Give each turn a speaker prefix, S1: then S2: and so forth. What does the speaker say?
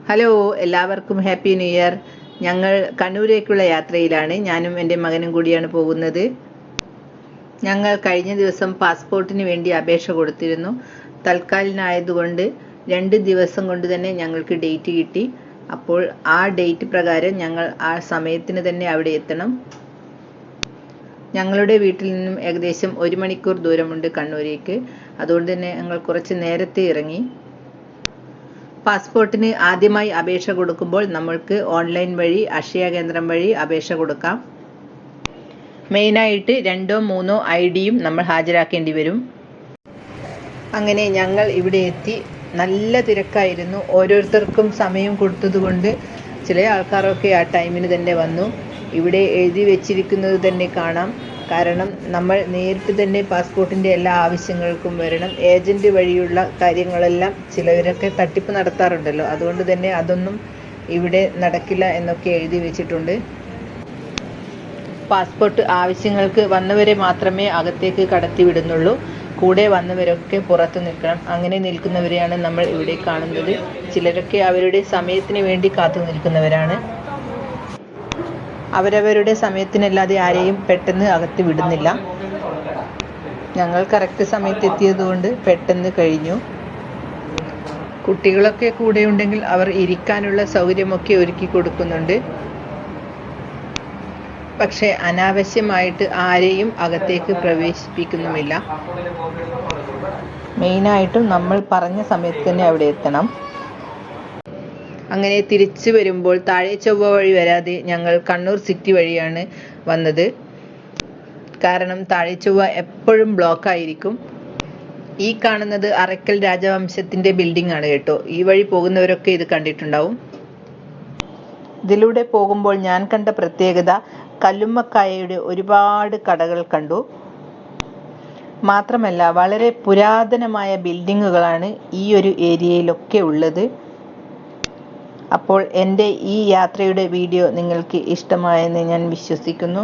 S1: Hello, എല്ലാവർക്കും happy new year. ഞങ്ങൾ കണ്ണൂരേക്കുള്ള യാത്രയിലാണ്. ഞാനും എൻ്റെ മകനും കൂടിയാണ് പോകുന്നത്. ഞങ്ങൾ കഴിഞ്ഞ ദിവസം പാസ്പോർട്ടിന് വേണ്ടി അപേക്ഷ കൊടുത്തിരുന്നു. തൽക്കാലിനായതുകൊണ്ട് 2 ദിവസം കൊണ്ട് തന്നെ ഞങ്ങൾക്ക് ഡേറ്റ് കിട്ടി. അപ്പോൾ ആ ഡേറ്റ് പ്രകാരം ഞങ്ങൾ ആ സമയത്തിന് തന്നെ അവിടെ എത്തണം. ഞങ്ങളുടെ വീട്ടിൽ നിന്നും ഏകദേശം 1 മണിക്കൂർ ദൂരമുണ്ട് കണ്ണൂരേക്ക്. അതുകൊണ്ട് തന്നെ ഞങ്ങൾ കുറച്ച് നേരത്തെ ഇറങ്ങി. പാസ്പോർട്ടിന് ആദ്യമായി അപേക്ഷ കൊടുക്കുമ്പോൾ നമ്മൾക്ക് ഓൺലൈൻ വഴി അക്ഷയ കേന്ദ്രം വഴി അപേക്ഷ കൊടുക്കാം. മെയിനായിട്ട് 2 or 3 ID-യും നമ്മൾ ഹാജരാക്കേണ്ടി വരും. അങ്ങനെ ഞങ്ങൾ ഇവിടെ എത്തി. നല്ല തിരക്കായിരുന്നു. ഓരോരുത്തർക്കും സമയം കൊടുത്തതുകൊണ്ട് ചില ആൾക്കാരൊക്കെ ആ ടൈമിന് തന്നെ വന്നു. ഇവിടെ എഴുതി വെച്ചിരിക്കുന്നത് തന്നെ കാണാം. കാരണം നമ്മൾ നേരിട്ട് തന്നെ പാസ്പോർട്ടിൻ്റെ എല്ലാ ആവശ്യങ്ങൾക്കും വരണം. ഏജൻറ്റ് വഴിയുള്ള കാര്യങ്ങളെല്ലാം ചിലവരൊക്കെ തട്ടിപ്പ് നടത്താറുണ്ടല്ലോ. അതുകൊണ്ട് തന്നെ അതൊന്നും ഇവിടെ നടക്കില്ല എന്നൊക്കെ എഴുതി വെച്ചിട്ടുണ്ട്. പാസ്പോർട്ട് ആവശ്യങ്ങൾക്ക് വന്നവരെ മാത്രമേ അകത്തേക്ക് കടത്തി വിടുന്നുള്ളൂ. കൂടെ വന്നവരൊക്കെ പുറത്ത് നിൽക്കണം. അങ്ങനെ നിൽക്കുന്നവരെയാണ് നമ്മൾ ഇവിടെ കാണുന്നത്. ചിലരൊക്കെ അവരുടെ സമയത്തിന് വേണ്ടി കാത്തു നിൽക്കുന്നവരാണ്. അവരവരുടെ സമയത്തിനല്ലാതെ ആരെയും പെട്ടെന്ന് അകത്ത് വിടുന്നില്ല. ഞങ്ങൾ കറക്റ്റ് സമയത്ത് എത്തിയതുകൊണ്ട് പെട്ടെന്ന് കഴിഞ്ഞു. കുട്ടികളൊക്കെ കൂടെ ഉണ്ടെങ്കിൽ അവർ ഇരിക്കാനുള്ള സൗകര്യമൊക്കെ ഒരുക്കി കൊടുക്കുന്നുണ്ട്. പക്ഷേ അനാവശ്യമായിട്ട് ആരെയും അകത്തേക്ക് പ്രവേശിപ്പിക്കുന്നുമില്ല. മെയിനായിട്ടും നമ്മൾ പറഞ്ഞ സമയത്ത് തന്നെ അവിടെ എത്തണം. അങ്ങനെ തിരിച്ചു വരുമ്പോൾ താഴെ ചൊവ്വ വഴി വരാതെ ഞങ്ങൾ കണ്ണൂർ സിറ്റി വഴിയാണ് വന്നത്. കാരണം താഴെ ചൊവ്വ എപ്പോഴും ബ്ലോക്ക് ആയിരിക്കും. ഈ കാണുന്നത് അറക്കൽ രാജവംശത്തിൻ്റെ ബിൽഡിംഗ് ആണ് കേട്ടോ. ഈ വഴി പോകുന്നവരൊക്കെ ഇത് കണ്ടിട്ടുണ്ടാവും. ഇതിലൂടെ പോകുമ്പോൾ ഞാൻ കണ്ട പ്രത്യേകത കല്ലുമ്മക്കായയുടെ ഒരുപാട് കടകൾ കണ്ടു. മാത്രമല്ല വളരെ പുരാതനമായ ബിൽഡിങ്ങുകളാണ് ഈ ഒരു ഏരിയയിലൊക്കെ ഉള്ളത്. അപ്പോൾ എൻ്റെ ഈ യാത്രയുടെ വീഡിയോ നിങ്ങൾക്ക് ഇഷ്ടമായെന്ന് ഞാൻ വിശ്വസിക്കുന്നു.